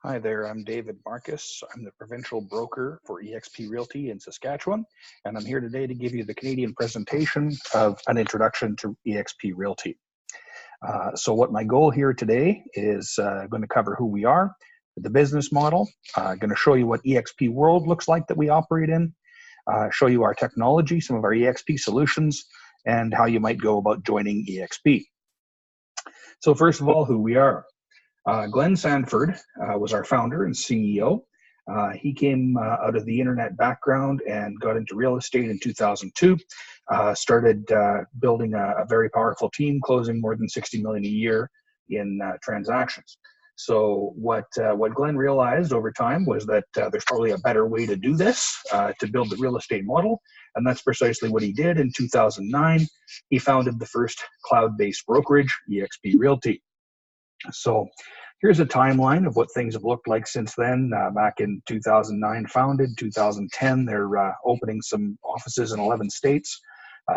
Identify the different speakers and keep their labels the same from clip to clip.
Speaker 1: Hi there, I'm David Markus. I'm the provincial broker for eXp Realty in Saskatchewan, and I'm here today to give you the Canadian presentation of an introduction to eXp Realty. So what my goal here today is going to cover who we are, the business model, going to show you what eXp World looks like that we operate in, show you our technology, some of our eXp solutions, and how you might go about joining eXp. So first of all, who we are. Glenn Sanford was our founder and CEO. He came out of the internet background and got into real estate in 2002, started building a very powerful team, closing more than $60 million a year in transactions. So what Glenn realized over time was that there's probably a better way to do this, to build the real estate model, and that's precisely what he did. In 2009, he founded the first cloud-based brokerage, eXp Realty. So here's a timeline of what things have looked like since then. Back in 2009 founded, 2010 they're opening some offices in 11 states.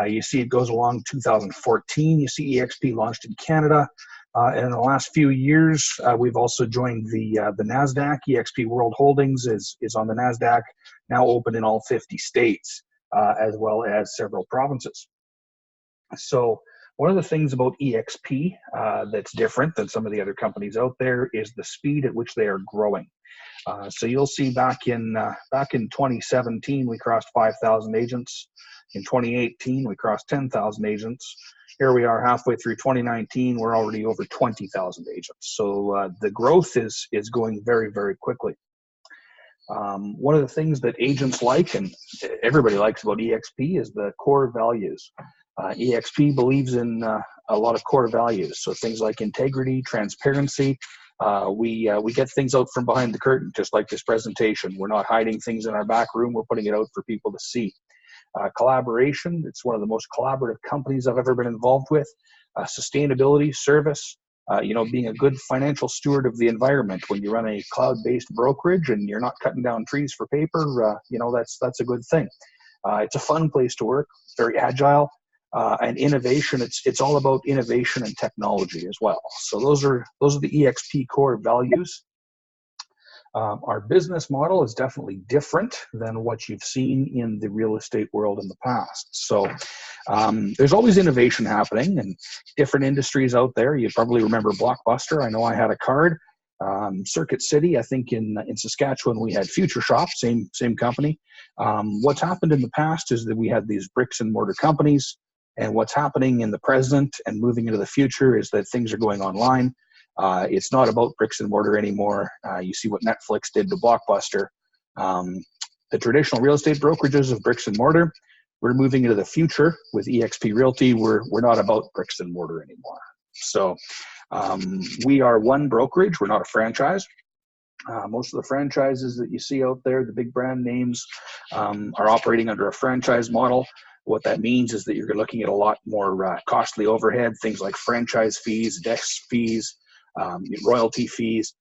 Speaker 1: You see it goes along 2014. You see eXp launched in Canada. And in the last few years, we've also joined the NASDAQ. eXp World Holdings is on the NASDAQ, now open in all 50 states, as well as several provinces. So one of the things about eXp that's different than some of the other companies out there is the speed at which they are growing. So you'll see back in 2017, we crossed 5,000 agents. In 2018, we crossed 10,000 agents. Here we are halfway through 2019, we're already over 20,000 agents. So the growth is going very, very quickly. One of the things that agents like and everybody likes about eXp is the core values. eXp believes in a lot of core values, so things like integrity, transparency. We get things out from behind the curtain, just like this presentation. We're not hiding things in our back room. We're putting it out for people to see. Collaboration. It's one of the most collaborative companies I've ever been involved with. Sustainability, service. Being a good financial steward of the environment. When you run a cloud-based brokerage and you're not cutting down trees for paper, that's a good thing. It's a fun place to work. Very agile. And innovation, it's all about innovation and technology as well. So those are the eXp core values. Our business model is definitely different than what you've seen in the real estate world in the past. So there's always innovation happening and different industries out there. You probably remember Blockbuster. I know I had a card. Circuit City, I think in Saskatchewan, we had Future Shop, same company. What's happened in the past is that we had these bricks and mortar companies. And what's happening in the present and moving into the future is that things are going online. It's not about bricks and mortar anymore. You see what Netflix did to Blockbuster. The traditional real estate brokerages of bricks and mortar, we're moving into the future with eXp Realty. We're not about bricks and mortar anymore. So we are one brokerage. We're not a franchise. Most of the franchises that you see out there, the big brand names, are operating under a franchise model. What that means is that you're looking at a lot more costly overhead, things like franchise fees, desk fees, royalty fees.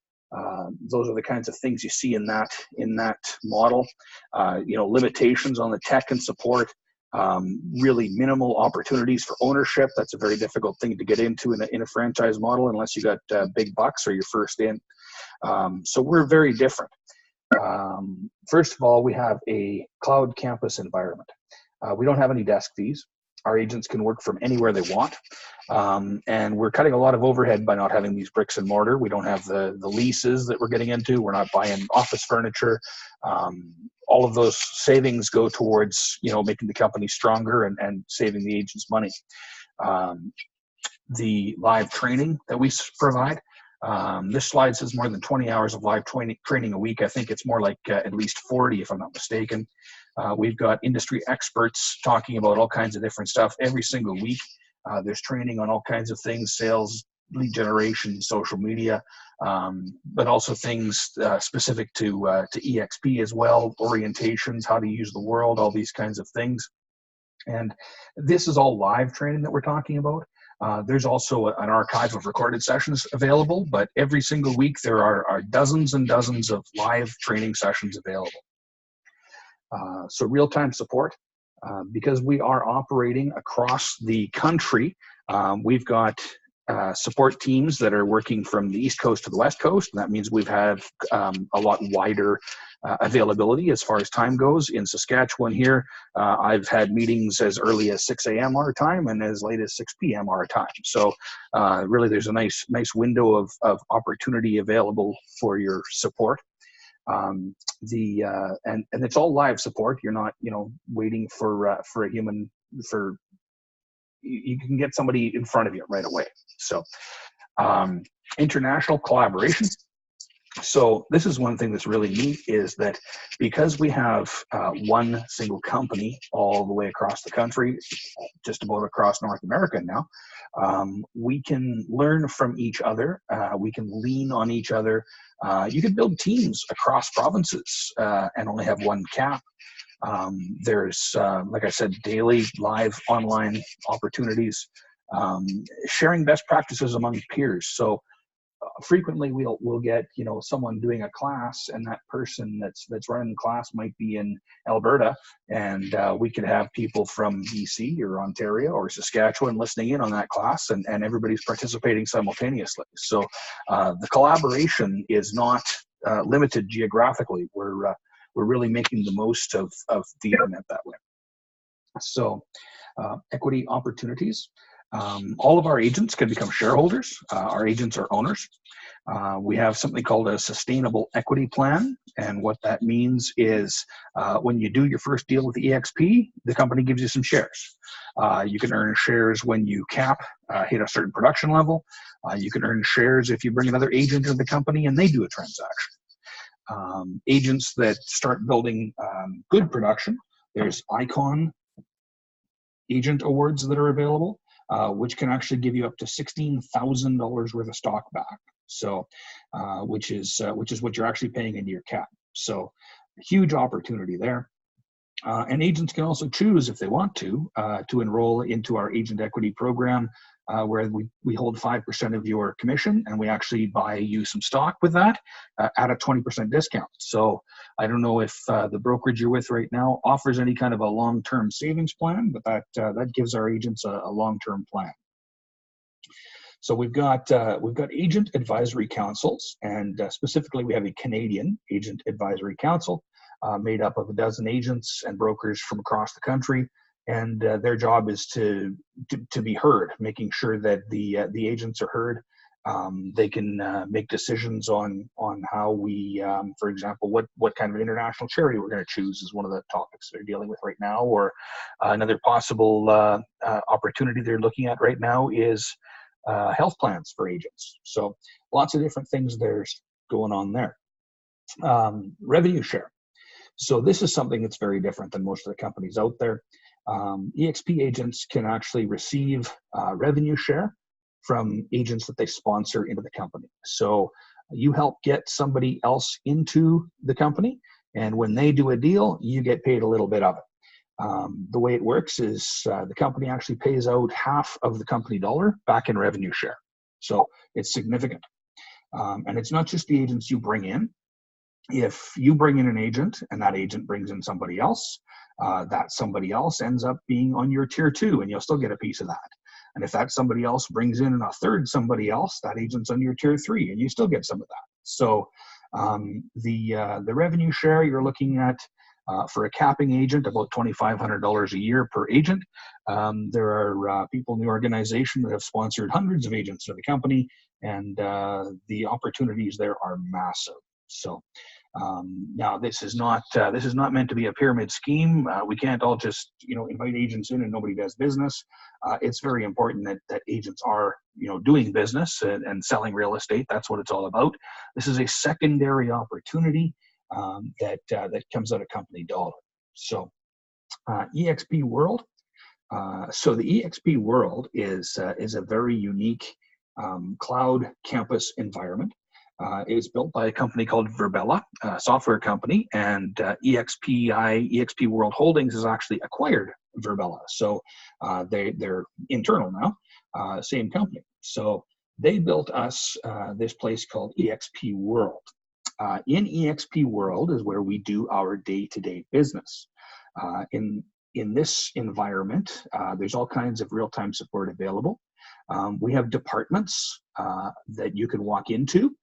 Speaker 1: Those are the kinds of things you see in that model. Limitations on the tech and support. Really minimal opportunities for ownership. That's a very difficult thing to get into in a franchise model unless you got big bucks or you're first in. So we're very different. First of all, we have a cloud campus environment. We don't have any desk fees. Our agents can work from anywhere they want. And we're cutting a lot of overhead by not having these bricks and mortar. We don't have the leases that we're getting into. We're not buying office furniture. All of those savings go towards, making the company stronger and saving the agents money. The live training that we provide. This slide says more than 20 hours of live training a week. I think it's more like at least 40, if I'm not mistaken. We've got industry experts talking about all kinds of different stuff every single week. There's training on all kinds of things, sales, lead generation, social media, but also things specific to eXp as well, orientations, how to use the world, all these kinds of things. And this is all live training that we're talking about. There's also an archive of recorded sessions available, but every single week there are dozens and dozens of live training sessions available. So real-time support, because we are operating across the country, we've got support teams that are working from the East Coast to the West Coast. And that means we've had a lot wider availability as far as time goes. In Saskatchewan here, I've had meetings as early as 6 a.m. our time and as late as 6 p.m. our time. So really there's a nice window of opportunity available for your support. And it's all live support. You're not, waiting for a human. You can get somebody in front of you right away. So international collaboration. So this is one thing that's really neat, is that because we have one single company all the way across the country, just about across North America now, we can learn from each other. We can lean on each other. You can build teams across provinces and only have one cap. There's, like I said, daily live online opportunities, sharing best practices among peers. So frequently we'll get someone doing a class, and that person that's running the class might be in Alberta, and we could have people from BC or Ontario or Saskatchewan listening in on that class, and everybody's participating simultaneously. So the collaboration is not limited geographically. We're really making the most of the internet that way. So equity opportunities. All of our agents can become shareholders. Our agents are owners. We have something called a sustainable equity plan. And what that means is when you do your first deal with eXp, the company gives you some shares. You can earn shares when you hit a certain production level. You can earn shares if you bring another agent into the company and they do a transaction. Agents that start building good production, there's Icon agent awards that are available, which can actually give you up to $16,000 worth of stock back. So, which is what you're actually paying into your cap. So, huge opportunity there. And agents can also choose, if they want to enroll into our agent equity program, where we hold 5% of your commission, and we actually buy you some stock with that at a 20% discount. So I don't know if the brokerage you're with right now offers any kind of a long-term savings plan, but that gives our agents a long-term plan. So we've got agent advisory councils, and specifically we have a Canadian agent advisory council made up of a dozen agents and brokers from across the country. And their job is to be heard, making sure that the agents are heard. They can make decisions on how we, for example, what kind of international charity we're going to choose is one of the topics they're dealing with right now. Or another possible opportunity they're looking at right now is health plans for agents. So lots of different things there's going on there. Revenue share. So this is something that's very different than most of the companies out there. eXp agents can actually receive revenue share from agents that they sponsor into the company. So you help get somebody else into the company, and when they do a deal, you get paid a little bit of it. The way it works is the company actually pays out half of the company dollar back in revenue share. So it's significant. And it's not just the agents you bring in. If you bring in an agent and that agent brings in somebody else, that somebody else ends up being on your tier 2, and you'll still get a piece of that. And if that somebody else brings in a third somebody else, that agent's on your tier 3, and you still get some of that. So the revenue share you're looking at for a capping agent, about $2,500 a year per agent. There are people in the organization that have sponsored hundreds of agents to the company, and the opportunities there are massive. So now this is not meant to be a pyramid scheme. We can't all just invite agents in and nobody does business. It's very important that agents are doing business and selling real estate. That's what it's all about. This is a secondary opportunity that comes out of company dollar. So eXp World. So the eXp World is a very unique cloud campus environment. It's built by a company called Virbela, a software company, and eXp World Holdings has actually acquired Virbela. So they're internal now, same company. So they built us this place called eXp World. In eXp World is where we do our day-to-day business. In this environment, there's all kinds of real-time support available. We have departments that you can walk into.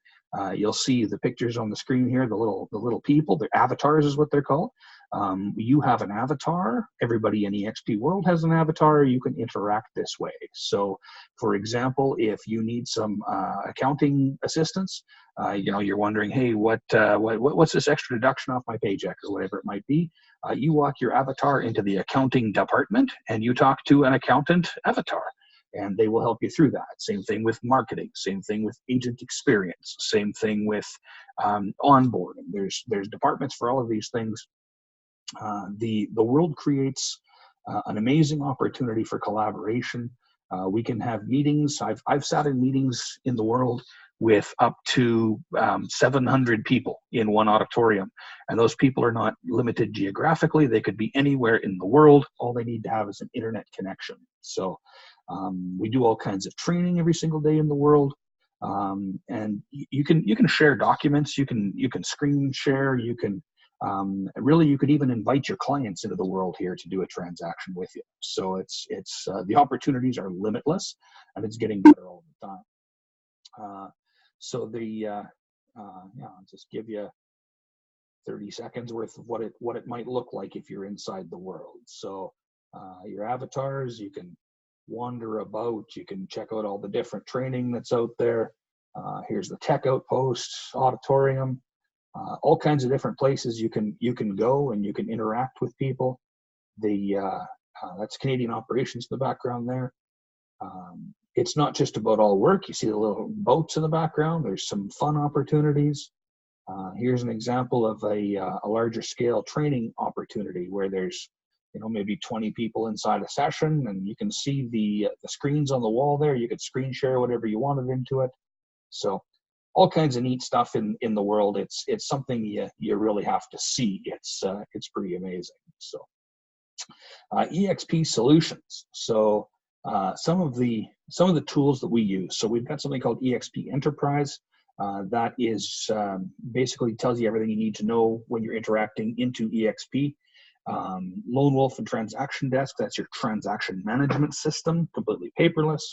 Speaker 1: You'll see the pictures on the screen here, the little people, their avatars is what they're called. You have an avatar. Everybody in eXp world has an avatar. You can interact this way. So, for example, if you need some accounting assistance, you're wondering, hey, what's this extra deduction off my paycheck or whatever it might be? You walk your avatar into the accounting department and you talk to an accountant avatar, and they will help you through that. Same thing with marketing, same thing with agent experience, same thing with onboarding. There's departments for all of these things. The world creates an amazing opportunity for collaboration. We can have meetings. I've sat in meetings in the world with up to 700 people in one auditorium, and those people are not limited geographically. They could be anywhere in the world. All they need to have is an internet connection. So we do all kinds of training every single day in the world, and you can share documents. You can screen share. You can really, you could even invite your clients into the world here to do a transaction with you. So it's the opportunities are limitless, and it's getting better all the time. I'll just give you 30 seconds worth of what it might look like if you're inside the world. So your avatars, you can wander about, you can check out all the different training that's out there. Here's the tech outpost, auditorium, all kinds of different places you can go and you can interact with people. That's Canadian operations in the background there. It's not just about all work. You see the little boats in the background. There's some fun opportunities. Here's an example of a larger scale training opportunity where there's maybe 20 people inside a session, and you can see the screens on the wall there. You could screen share whatever you wanted into it. So all kinds of neat stuff in the world. It's something you really have to see. It's pretty amazing. So eXp solutions. So some of the tools that we use. So we've got something called eXp Enterprise. That is basically tells you everything you need to know when you're interacting into eXp. Lone Wolf and Transaction Desk, that's your transaction management system, completely paperless.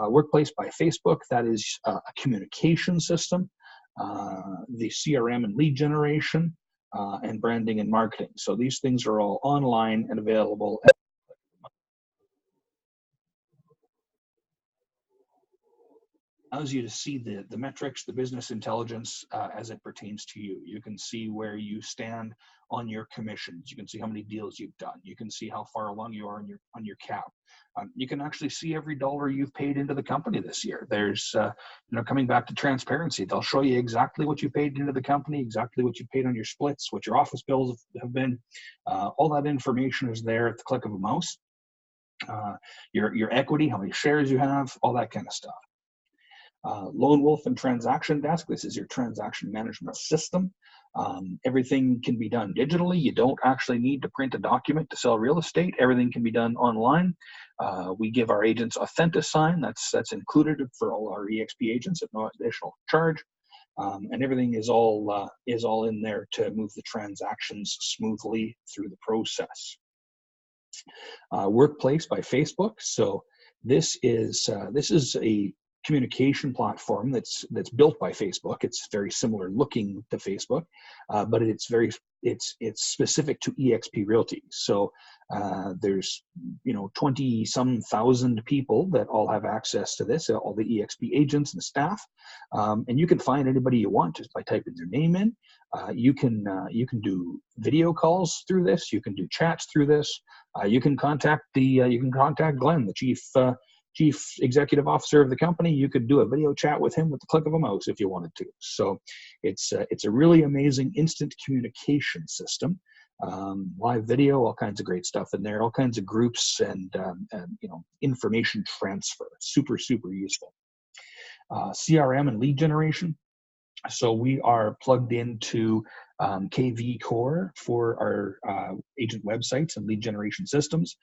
Speaker 1: Workplace by Facebook, that is a communication system. The CRM and lead generation, and branding and marketing. So these things are all online and available. Allows you to see the metrics, the business intelligence as it pertains to you. You can see where you stand on your commissions. You can see how many deals you've done. You can see how far along you are on your cap. You can actually see every dollar you've paid into the company this year. There's coming back to transparency, they'll show you exactly what you paid into the company, exactly what you paid on your splits, what your office bills have been. All that information is there at the click of a mouse. Your equity, how many shares you have, all that kind of stuff. Lone Wolf and Transaction Desk, this is your transaction management system. Everything can be done digitally. You don't actually need to print a document to sell real estate. Everything can be done online. We give our agents AuthentiSign. That's included for all our eXp agents at no additional charge. And everything is all in there to move the transactions smoothly through the process. Workplace by Facebook. So this is a communication platform that's built by Facebook. It's very similar looking to Facebook, but it's specific to eXp Realty. So there's 20-some thousand people that all have access to this, all the eXp agents and the staff, and you can find anybody you want just by typing their name in. You can do video calls through this. You can do chats through this. You can contact Glenn, the chief executive officer of the company. You could do a video chat with him with the click of a mouse if you wanted to. So it's a really amazing instant communication system. Live video, all kinds of great stuff in there, all kinds of groups and information transfer. Super, super useful. CRM and lead generation. So we are plugged into KV Core for our agent websites and lead generation systems.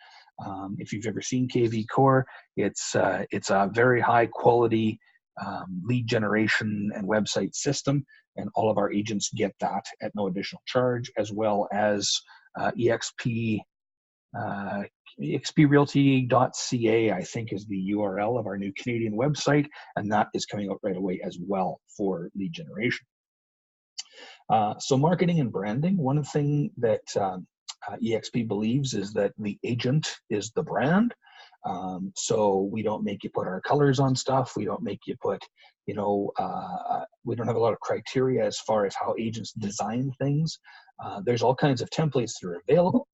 Speaker 1: If you've ever seen KV Core, it's a very high quality lead generation and website system, and all of our agents get that at no additional charge, as well as eXp exprealty.ca, I think, is the URL of our new Canadian website, and that is coming out right away as well for lead generation. So marketing and branding, one thing that eXp believes is that the agent is the brand. So we don't make you put our colors on stuff. We don't make you put, we don't have a lot of criteria as far as how agents design things. There's all kinds of templates that are available.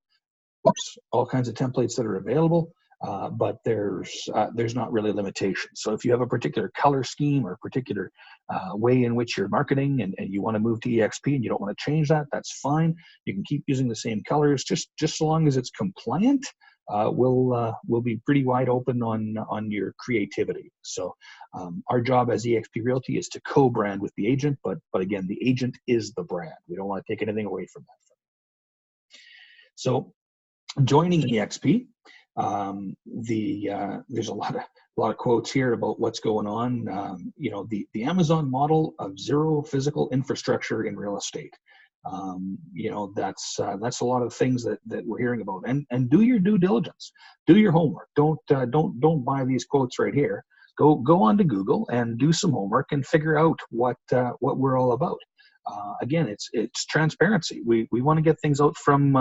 Speaker 1: All kinds of templates that are available, but there's not really limitations. So if you have a particular color scheme or a particular way in which you're marketing and you want to move to eXp and you don't want to change that, that's fine. You can keep using the same colors, just so long as it's compliant. We'll be pretty wide open on your creativity. So our job as eXp Realty is to co-brand with the agent, but again, the agent is the brand. We don't want to take anything away from that. So joining eXp, there's a lot of quotes here about what's going on. The Amazon model of zero physical infrastructure in real estate. That's a lot of things that we're hearing about. And do your due diligence, do your homework. Don't buy these quotes right here. Go onto Google and do some homework and figure out what we're all about. Again, it's transparency. We want to get things out from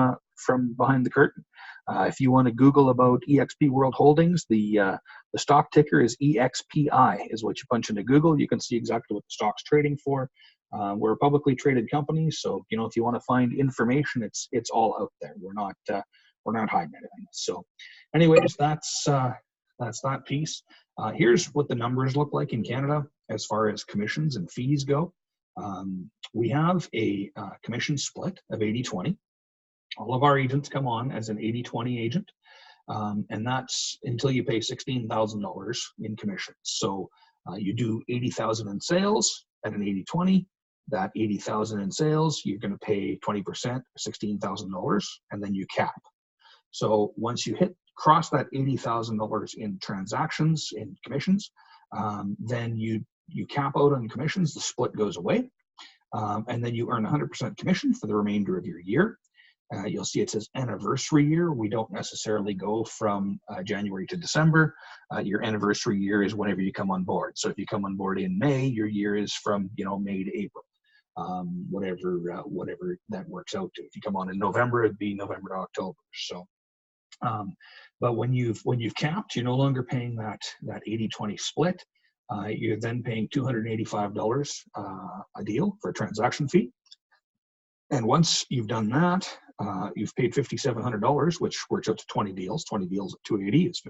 Speaker 1: behind the curtain. If you want to Google about eXp World Holdings, the stock ticker is EXPI, is what you punch into Google. You can see exactly what the stock's trading for. We're a publicly traded company, so if you want to find information, it's all out there. We're not hiding anything. So, anyways, that's that piece. Here's what the numbers look like in Canada as far as commissions and fees go. We have a commission split of 80-20. All of our agents come on as an 80-20 agent, and that's until you pay $16,000 in commissions. So you do $80,000 in sales at an 80-20. That $80,000 in sales, you're going to pay 20%, $16,000, and then you cap. So once you cross that $80,000 in transactions in commissions, then you cap out on commissions. The split goes away, and then you earn 100% commission for the remainder of your year. You'll see it says anniversary year. We don't necessarily go from January to December. Your anniversary year is whenever you come on board. So if you come on board in May, your year is from May to April, whatever that works out to. If you come on in November, it'd be November to October. So, but when you've capped, you're no longer paying that 80-20 split. You're then paying $285 a deal for a transaction fee. And once you've done that, you've paid $5,700, which works out to 20 deals. 20 deals at $280 is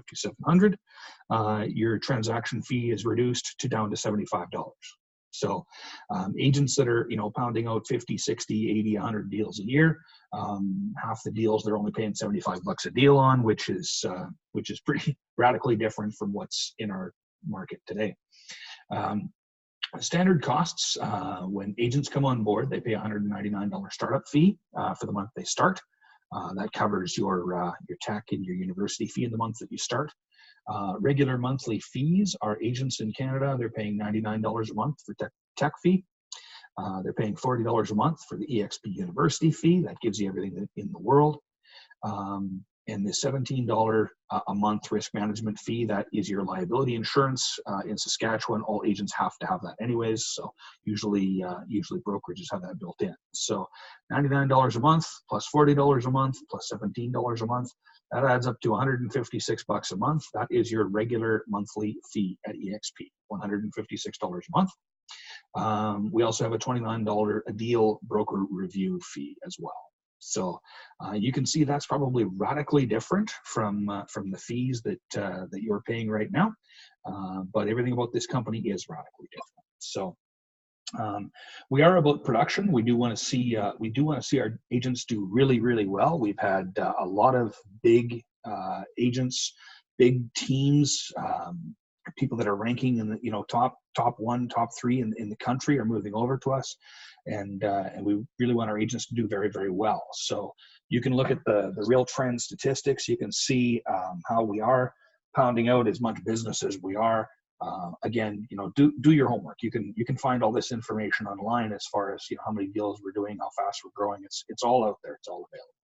Speaker 1: $5,700. Your transaction fee is reduced down to $75. So agents that are pounding out 50, 60, 80, 100 deals a year, half the deals they're only paying $75 a deal on, which is pretty radically different from what's in our market today. Standard costs, when agents come on board, they pay $199 startup fee for the month they start. That covers your tech and your university fee in the month that you start. Regular monthly fees, our agents in Canada, they're paying $99 a month for tech fee. They're paying $40 a month for the eXp university fee. That gives you everything in the world. And the $17 a month risk management fee, that is your liability insurance. In Saskatchewan, all agents have to have that anyways. So usually brokerages have that built in. So $99 a month plus $40 a month plus $17 a month, that adds up to $156 a month. That is your regular monthly fee at eXp, $156 a month. We also have a $29 a deal broker review fee as well. So you can see that's probably radically different from the fees that you're paying right now, but everything about this company is radically different. So we are about production. We do want to see our agents do really, really well. We've had a lot of big agents, big teams. People that are ranking in the top 1, top 3 in the country are moving over to us, and we really want our agents to do very, very well. So you can look at the real trend statistics. You can see how we are pounding out as much business as we are. Again, do your homework. You can find all this information online as far as how many deals we're doing, how fast we're growing. It's all out there. It's all available.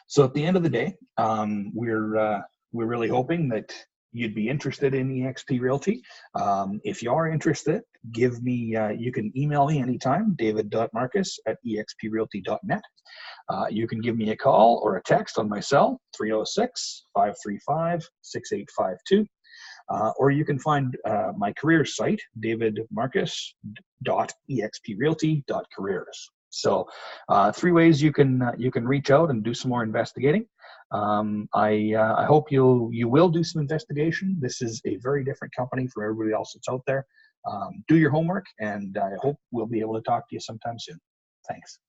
Speaker 1: So at the end of the day, we're really hoping that you'd be interested in eXp Realty. If you are interested, give me, you can email me anytime, david.markus@exprealty.net. You can give me a call or a text on my cell, 306-535-6852. Or you can find my career site, davidmarkus.exprealty.careers. So 3 ways you can reach out and do some more investigating. I hope you will do some investigation. This is a very different company from everybody else that's out there. Do your homework, and I hope we'll be able to talk to you sometime soon. Thanks.